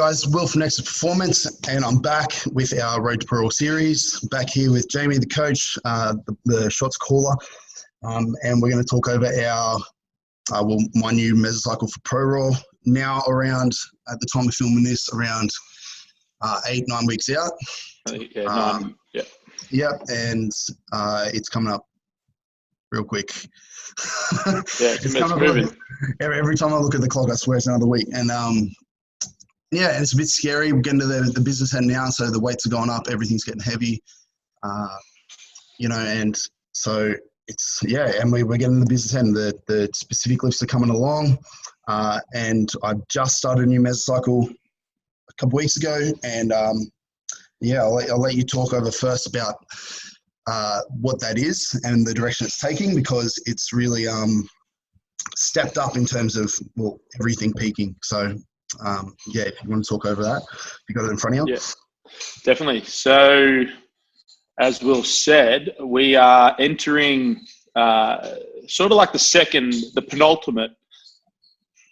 guys, Will from Nexus Performance, and I'm back with our Road to ProRaw series. Back here with Jamie, the coach, the shots caller, and we're going to talk over my new mesocycle for ProRaw. Now around, at the time of filming this, around 8-9 weeks out. Nine. Yeah. Yep, and it's coming up real quick. It's moving. Every time I look at the clock, I swear it's another week. And yeah, and it's a bit scary. We're getting to the business end now, so the weights are going up, everything's getting heavy, and so it's, and we're getting the business end. The specific lifts are coming along, and I just started a new mesocycle a couple weeks ago, and I'll let you talk over first about what that is and the direction it's taking, because it's really stepped up in terms of everything peaking. So if you want to talk over that, you got it in front of you. Yeah, definitely. So as Will said, we are entering sort of like the penultimate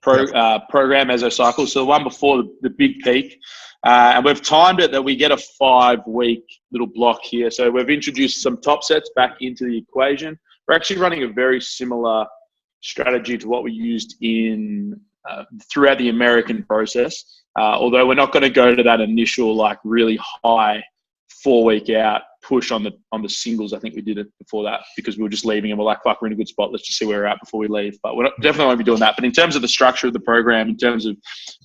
program mesocycle. So the one before the big peak. And we've timed it that we get a 5-week little block here. So we've introduced some top sets back into the equation. We're actually running a very similar strategy to what we used in throughout the American process. Although we're not going to go to that initial really high 4-week out push on the singles. I think we did it before that because we were just leaving and we're like, fuck, we're in a good spot. Let's just see where we're at before we leave. But we're definitely won't be doing that. But in terms of the structure of the program, in terms of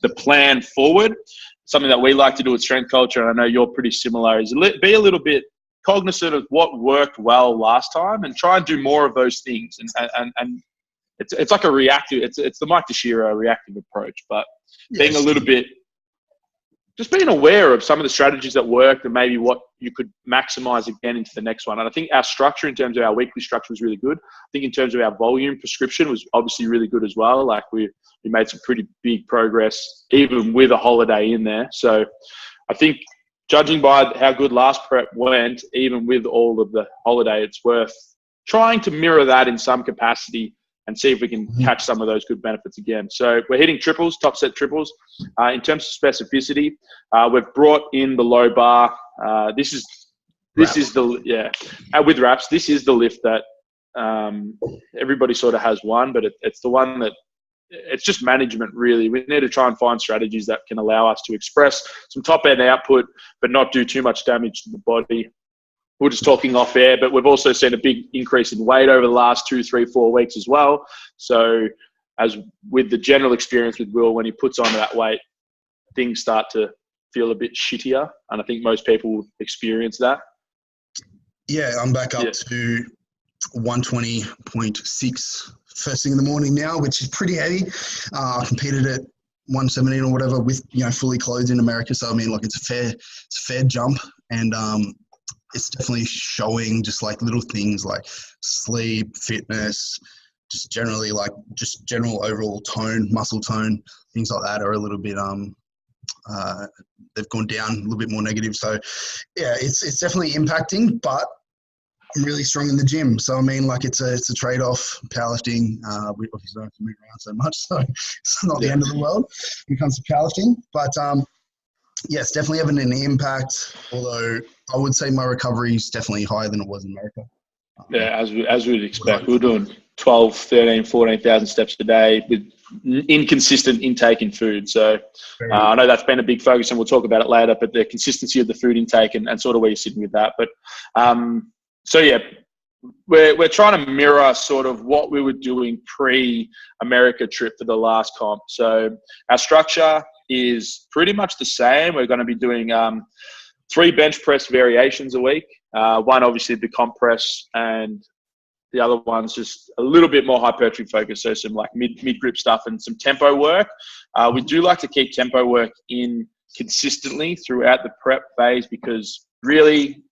the plan forward, something that we like to do with Strength Culture, and I know you're pretty similar, is be a little bit cognizant of what worked well last time and try and do more of those things. And it's like a reactive, it's the Mike DeShiro reactive approach, but being a little bit, just being aware of some of the strategies that worked and maybe what you could maximize again into the next one. And I think our structure in terms of our weekly structure was really good. I think in terms of our volume prescription was obviously really good as well. Like we made some pretty big progress, even with a holiday in there. So I think judging by how good last prep went, even with all of the holiday, it's worth trying to mirror that in some capacity and see if we can catch some of those good benefits again. So we're hitting triples, top set triples. In terms of specificity, we've brought in the low bar. This is with wraps, this is the lift that everybody sort of has one, but it's the one that it's just management really. We need to try and find strategies that can allow us to express some top end output, but not do too much damage to the body. We're just talking off air, but we've also seen a big increase in weight over the last 2, 3, 4 weeks as well. So as with the general experience with Will, when he puts on that weight, things start to feel a bit shittier. And I think most people will experience that. Yeah, I'm back up to 120.6 first thing in the morning now, which is pretty heavy. I competed at 117 or whatever with, fully clothed in America. So, I mean, it's a fair jump. And, it's definitely showing just little things like sleep, fitness, just generally just general overall tone, muscle tone, things like that are a little bit, they've gone down a little bit more negative. So yeah, it's definitely impacting, but I'm really strong in the gym. So I mean, it's a trade-off. Powerlifting, we obviously don't have to move around so much, so it's not the end of the world when it comes to powerlifting. But yes, definitely having an impact, although I would say my recovery is definitely higher than it was in America. As we'd expect. We're doing 12, 13, 14,000 steps a day with inconsistent intake in food. So I know that's been a big focus and we'll talk about it later, but the consistency of the food intake and sort of where you're sitting with that. But we're trying to mirror sort of what we were doing pre-America trip for the last comp. So our structure is pretty much the same. We're going to be doing 3 bench press variations a week. One, obviously, the comp press, and the other one's just a little bit more hypertrophy focused. So some mid grip stuff and some tempo work. We do like to keep tempo work in consistently throughout the prep phase because really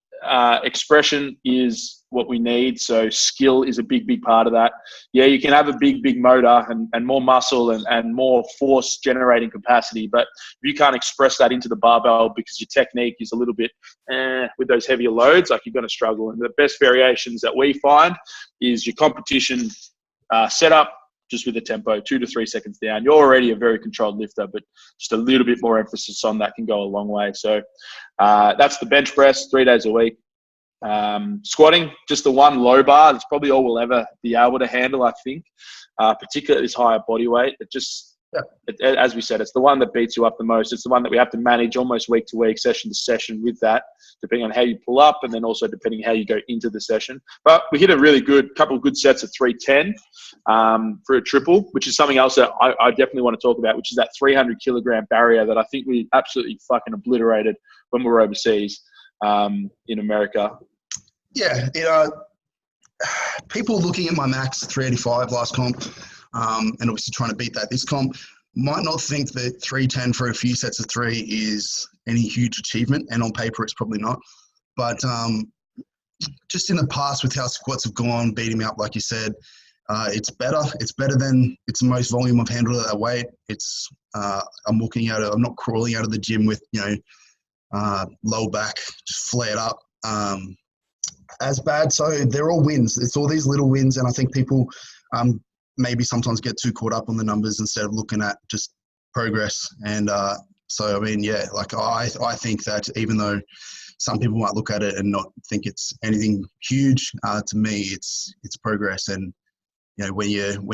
expression is what we need. So skill is a big part of that. Yeah, you can have a big motor and more muscle and more force generating capacity, but if you can't express that into the barbell because your technique is a little bit with those heavier loads, you're going to struggle. And the best variations that we find is your competition setup, just with the tempo, 2 to 3 seconds down. You're already a very controlled lifter, but just a little bit more emphasis on that can go a long way. So that's the bench press, 3 days a week. Squatting, just the one low bar. That's probably all we'll ever be able to handle, I think, particularly at this higher body weight. As we said, it's the one that beats you up the most. It's the one that we have to manage almost week to week, session to session with that, depending on how you pull up and then also depending how you go into the session. But we hit a really couple of good sets of 310 for a triple, which is something else that I definitely want to talk about, which is that 300 kilogram barrier that I think we absolutely fucking obliterated when we were overseas in America. Yeah, people looking at my max 385 last comp, and obviously trying to beat that this comp, might not think that 310 for a few sets of 3 is any huge achievement, and on paper it's probably not. But just in the past with how squats have gone, beating me up, like you said, it's better. It's better than it's the most volume I've handled at that weight. It's I'm not crawling out of the gym with low back just flared up as bad. So they're all wins. It's all these little wins, and I think people maybe sometimes get too caught up on the numbers instead of looking at just progress. And so I mean, yeah, like I think that even though some people might look at it and not think it's anything huge, to me it's progress. And you know, when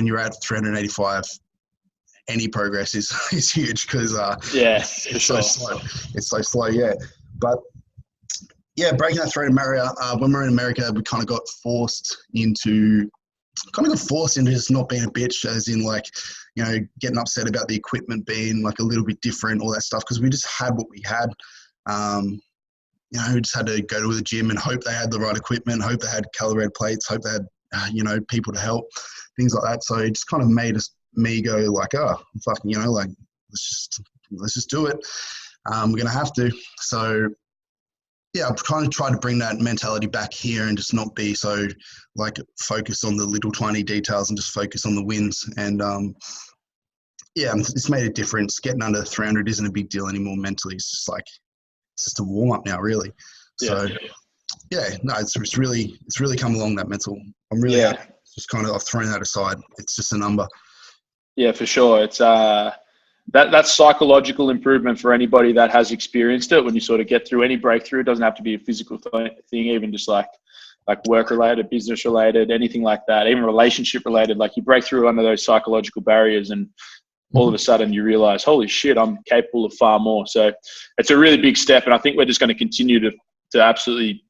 you're at 385, any progress is huge, because it's so slow. It's so slow, yeah. But yeah, breaking that through to Mario, when we were in America, we kind of got forced into just not being a bitch, as in like, you know, getting upset about the equipment being like a little bit different, all that stuff, because we just had what we had. You know, we just had to go to the gym and hope they had the right equipment, hope they had calibrated plates, hope they had, you know, people to help, things like that. So it just kind of made me go like, oh, fucking, you know, like, let's just do it. We're going to have to. So yeah, I've kind of tried to bring that mentality back here and just not be so like focused on the little tiny details and just focus on the wins. And yeah, it's made a difference. Getting under 300 isn't a big deal anymore mentally. It's just a warm up now, really. So yeah, no, it's really come along, that mental. I'm really happy. Just kind of, I've thrown that aside. It's just a number. Yeah, for sure. It's that's psychological improvement for anybody that has experienced it. When you sort of get through any breakthrough, it doesn't have to be a physical thing, even just like work related, business related, anything like that, even relationship related. Like you break through under those psychological barriers, and all of a sudden you realize, holy shit, I'm capable of far more. So it's a really big step, and I think we're just going to continue to absolutely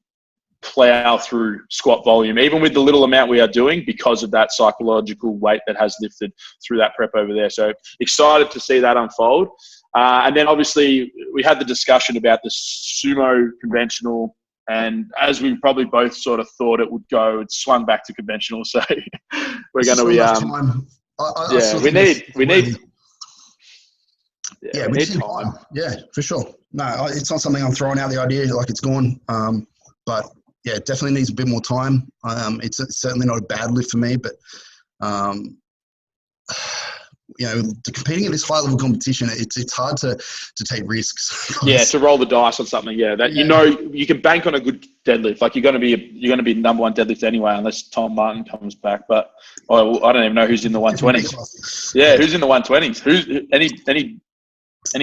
plow through squat volume, even with the little amount we are doing, because of that psychological weight that has lifted through that prep over there. So excited to see that unfold. And then obviously we had the discussion about the sumo conventional, and as we probably both sort of thought it would go, it swung back to conventional. So we're going to be, we need time. Yeah, for sure. No, it's not something I'm throwing out the idea like it's gone. But yeah, it definitely needs a bit more time. It's certainly not a bad lift for me, but you know, competing in this high level competition, it's hard to take risks. Yeah, to roll the dice on something. Yeah, that you know you can bank on a good deadlift. Like you're going to be number one deadlift anyway, unless Tom Martin comes back. But I don't even know who's in the 120s. Yeah, who's in the 120s? Who's any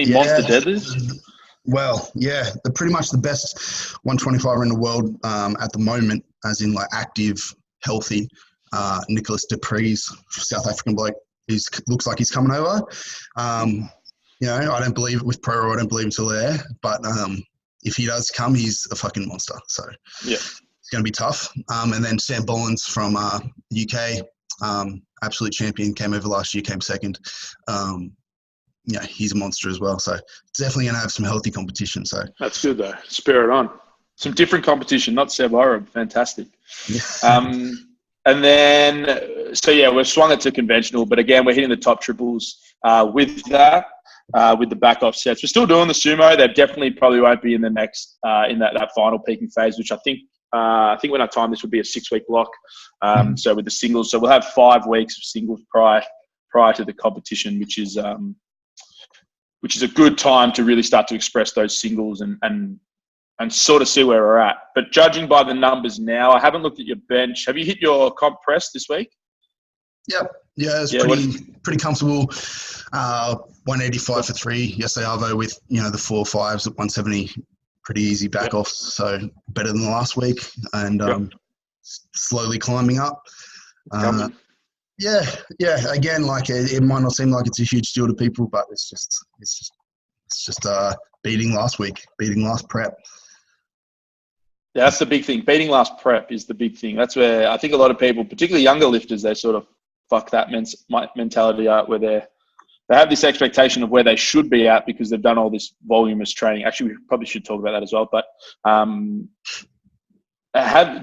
monster deadlifts? Well, yeah, they're pretty much the best 125er in the world at the moment, as in like active, healthy. Nicholas Dupree's South African bloke. Looks like he's coming over. You know, I don't believe it with ProRaw. I don't believe until there. But if he does come, he's a fucking monster. So yeah, it's going to be tough. And then Sam Bollins from UK, absolute champion, came over last year, came second. Yeah, he's a monster as well. So it's definitely going to have some healthy competition. So that's good though. Spur it on. Some different competition, not Seb Arab. Fantastic. Yeah. And then, so yeah, we've swung it to conventional, but again, we're hitting the top triples with that, with the back off sets. We're still doing the sumo. They definitely probably won't be in the next, in that final peaking phase, which I think when I time this would be a 6-week block. So with the singles, so we'll have 5 weeks of singles prior to the competition, which is a good time to really start to express those singles and sort of see where we're at. But judging by the numbers now, I haven't looked at your bench. Have you hit your comp press this week? Yep. Yeah, it's Yeah, pretty comfortable. 185 for 3 yesterday, Arvo, with the 4.5s at 170. Pretty easy back off, so better than last week, and slowly climbing up. Yeah. Again, like it might not seem like it's a huge deal to people, but it's just beating last week, beating last prep. Yeah, that's the big thing. Beating last prep is the big thing. That's where I think a lot of people, particularly younger lifters, they sort of fuck that mentality out, where they have this expectation of where they should be at because they've done all this voluminous training. Actually, we probably should talk about that as well. But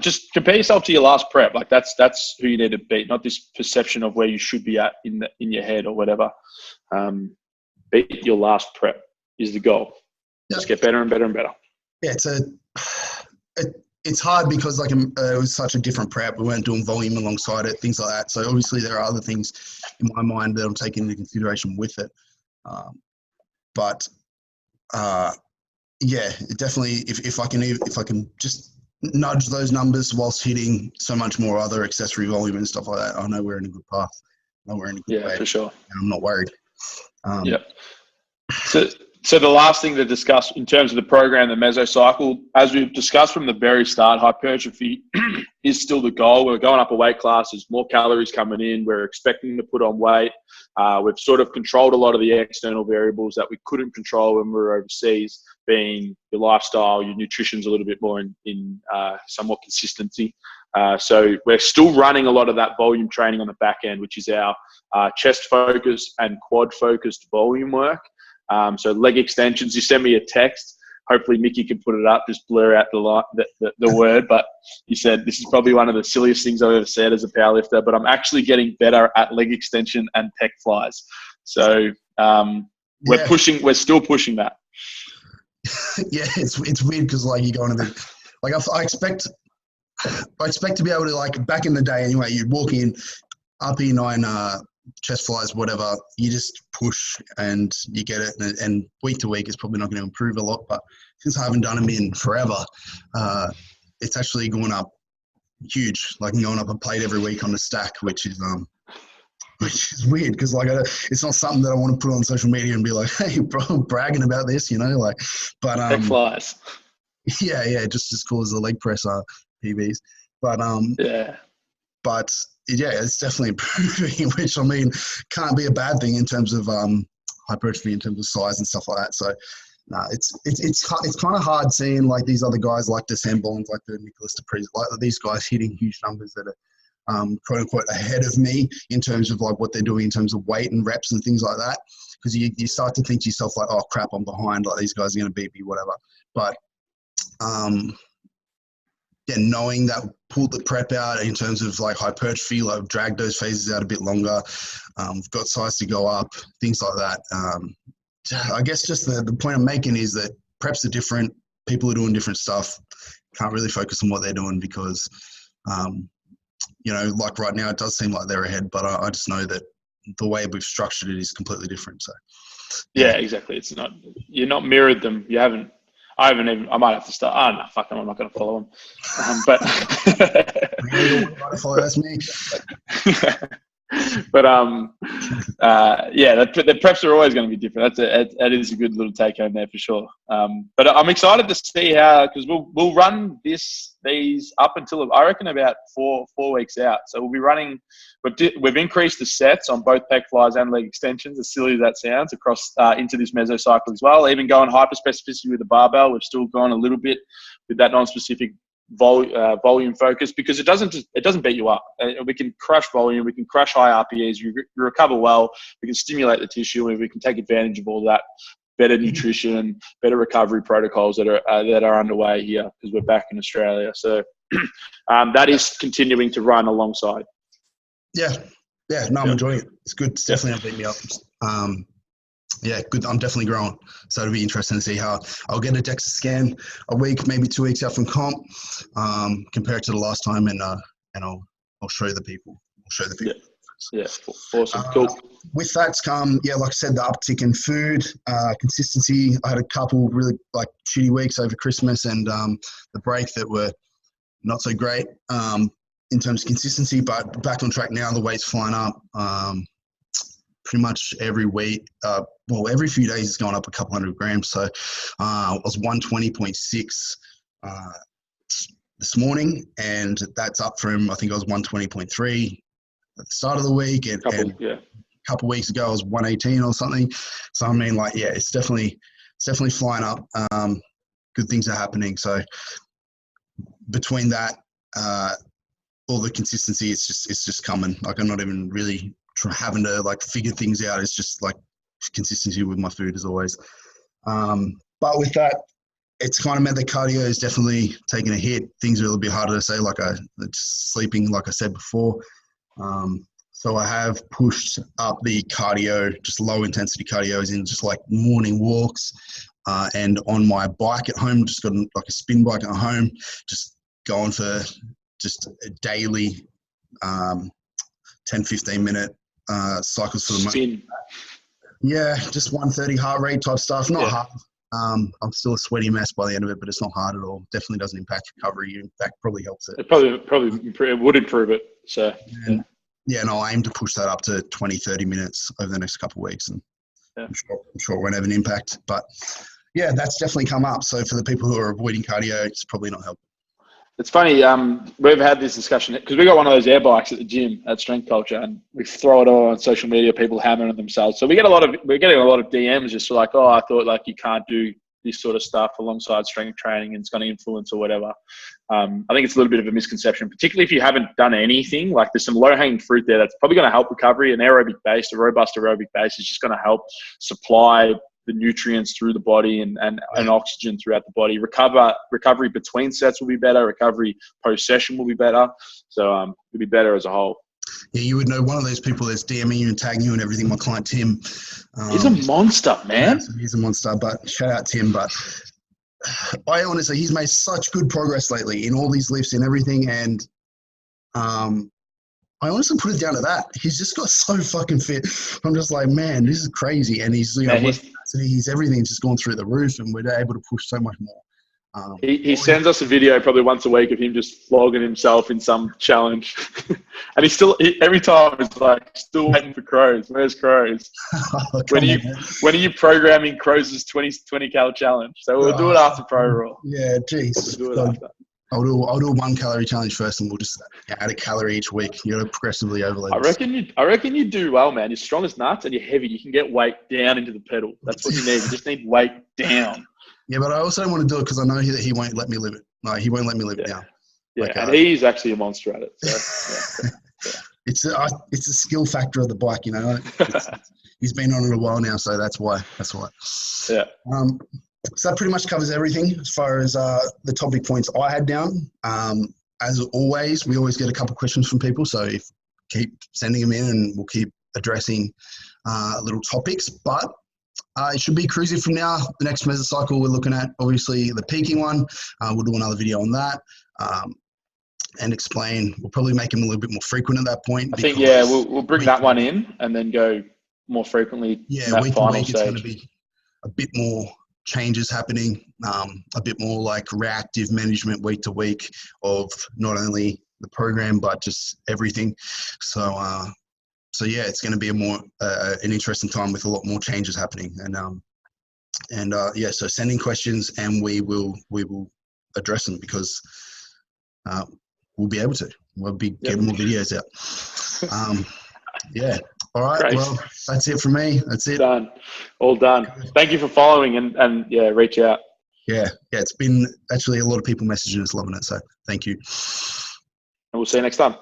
just compare yourself to your last prep. Like that's who you need to beat, not this perception of where you should be at in your head or whatever. Beat your last prep is the goal. Yep. Just get better and better and better. Yeah, it's hard because it was such a different prep. We weren't doing volume alongside it, things like that. So obviously there are other things in my mind that I'm taking into consideration with it. Yeah, definitely. If I can just nudge those numbers whilst hitting so much more other accessory volume and stuff like that, I know we're in a good path. I know we're in a good way. Yeah, for sure. And I'm not worried. Yeah. So the last thing to discuss in terms of the program, the mesocycle, as we've discussed from the very start, hypertrophy is still the goal. We're going up a weight class. There's more calories coming in. We're expecting to put on weight. We've sort of controlled a lot of the external variables that we couldn't control when we were overseas, being your lifestyle, your nutrition's a little bit more in somewhat consistency. So we're still running a lot of that volume training on the back end, which is our chest focused and quad focused volume work. So leg extensions, you send me a text. Hopefully Mickey can put it up, just blur out the word. But you said this is probably one of the silliest things I've ever said as a powerlifter, but I'm actually getting better at leg extension and pec flies. So we're still pushing that. Yeah, it's weird because you go on a bit, I expect to be able to, back in the day anyway, you'd walk in, RP9 chest flies, whatever, you just push and you get it, and week to week it's probably not going to improve a lot, but since I haven't done them in forever, it's actually gone up huge, going up a plate every week on the stack, which is weird because it's not something that I want to put on social media and be like, hey bro, I'm bragging about this, but Pec flies. Yeah, just as cool as the leg press PBs, but but yeah, it's definitely improving, which can't be a bad thing in terms of hypertrophy, in terms of size and stuff like that. So it's kind of hard seeing these other guys like Decemberans, like the Nicholas DePries, these guys hitting huge numbers that are quote unquote ahead of me in terms of what they're doing in terms of weight and reps and things like that. Because you start to think to yourself oh crap, I'm behind. These guys are going to beat me, whatever. But knowing that pulled the prep out in terms of hypertrophy, drag those phases out a bit longer, we've got size to go up, things like that. I guess just the point I'm making is that preps are different. People are doing different stuff. Can't really focus on what they're doing because, right now it does seem like they're ahead, but I just know that the way we've structured it is completely different. So, yeah, exactly. It's not, you're not mirrored them. You haven't. I might have to start. Oh, no, fuck them. I'm not going to follow them. But that's me. But the preps are always going to be different. That is a good little take home there for sure. But I'm excited to see how, because we'll run these up until I reckon about four weeks out. So we'll be running. We've increased the sets on both pec flies and leg extensions, as silly as that sounds, across into this mesocycle as well. Even going hyper specificity with the barbell, we've still gone a little bit with that non-specific volume focus, because it doesn't beat you up. We can crush volume, we can crush high RPEs, you recover well, we can stimulate the tissue, and we can take advantage of all that better nutrition, better recovery protocols that are underway here because we're back in Australia. So that is continuing to run alongside. I'm enjoying it. It's good. It's definitely not beating me up. Good. I'm definitely growing. So it'll be interesting to see how I'll get a DEXA scan a week, maybe 2 weeks out from comp, compared to the last time, and I'll show the people. Yeah, awesome, cool. With that's come, like I said, the uptick in food, consistency. I had a couple really shitty weeks over Christmas and the break that were not so great. in terms of consistency, but back on track now. The weight's flying up. Pretty much every week, every few days it's going up a couple 100 grams. So I was 120.6 this morning, and that's up from, I think I was 120.3 at the start of the week, and a couple weeks ago I was 118 or something. So I mean, like, yeah, it's definitely flying up. Good things are happening. So between that, all the consistency, it's just coming. Like, I'm not even really having to like figure things out. It's just like consistency with my food as always. But with that, it's kind of meant that cardio is definitely taking a hit. Things are a little bit harder to say, like sleeping, like I said before. So I have pushed up the cardio, just low intensity cardio, as in just like morning walks, and on my bike at home, just got like a spin bike at home, just going for just a daily 10-15 minute cycles for the month. Yeah, just 130 heart rate type stuff. Not hard. I'm still a sweaty mess by the end of it, but it's not hard at all. Definitely doesn't impact recovery. In fact, probably helps it. It probably would improve it. So no, I aim to push that up to 20-30 minutes over the next couple of weeks, and I'm sure it won't have an impact. But yeah, that's definitely come up. So for the people who are avoiding cardio, it's probably not helping. It's funny, we've had this discussion because we got one of those air bikes at the gym at Strength Culture, and we throw it all on social media, people hammering themselves. So we're getting a lot of DMs just like, oh, I thought like you can't do this sort of stuff alongside strength training and it's going to influence or whatever. I think it's a little bit of a misconception, particularly if you haven't done anything. Like, there's some low-hanging fruit there that's probably going to help recovery. An aerobic base, a robust aerobic base, is just going to help supply the nutrients through the body and oxygen throughout the body. Recovery between sets will be better. Recovery post-session will be better. So it'll be better as a whole. Yeah, you would know one of those people that's DMing you and tagging you and everything. My client, Tim. He's a monster, man. Yeah, he's a monster, but shout out Tim. But I honestly, he's made such good progress lately in all these lifts and everything. And I honestly put it down to that. He's just got so fucking fit. I'm just like, man, this is crazy. And he's, he's everything's just gone through the roof, and we're able to push so much more. He sends us a video probably once a week of him just flogging himself in some challenge. And every time it's like, still waiting for Crows. Where's Crows? When are you programming Crows' 20 cal challenge? So we'll do it after ProRaw. Yeah, geez. We'll do it after. I'll do a 1 calorie challenge first, and we'll just add a calorie each week. You know, progressively overload. I reckon you do well, man. You're strong as nuts and you're heavy. You can get weight down into the pedal. That's what you need. You just need weight down. Yeah, but I also don't want to do it because I know that he won't let me live it. Like, he won't let me live it down. Yeah, like, and he's actually a monster at it. So, It's a skill factor of the bike, you know. He's been on it a while now, so that's why. Yeah. So that pretty much covers everything as far as the topic points I had down. As always, we always get a couple of questions from people, so keep sending them in, and we'll keep addressing little topics. But it should be cruising from now. The next mesocycle we're looking at, obviously, the peaking one. We'll do another video on that and explain. We'll probably make them a little bit more frequent at that point. I think, yeah, we'll bring that one in and then go more frequently. Yeah, week to week, it's going to be a bit more changes happening, a bit more like reactive management week to week of not only the program but just everything. So yeah, it's going to be a more an interesting time with a lot more changes happening. And so send in questions and we will address them, because we'll be able to. We'll be getting more videos out. Yeah. All right. Great. Well, that's it from me. That's it. Done. All done. Thank you for following and reach out. Yeah. It's been actually a lot of people messaging us loving it. So thank you. And we'll see you next time.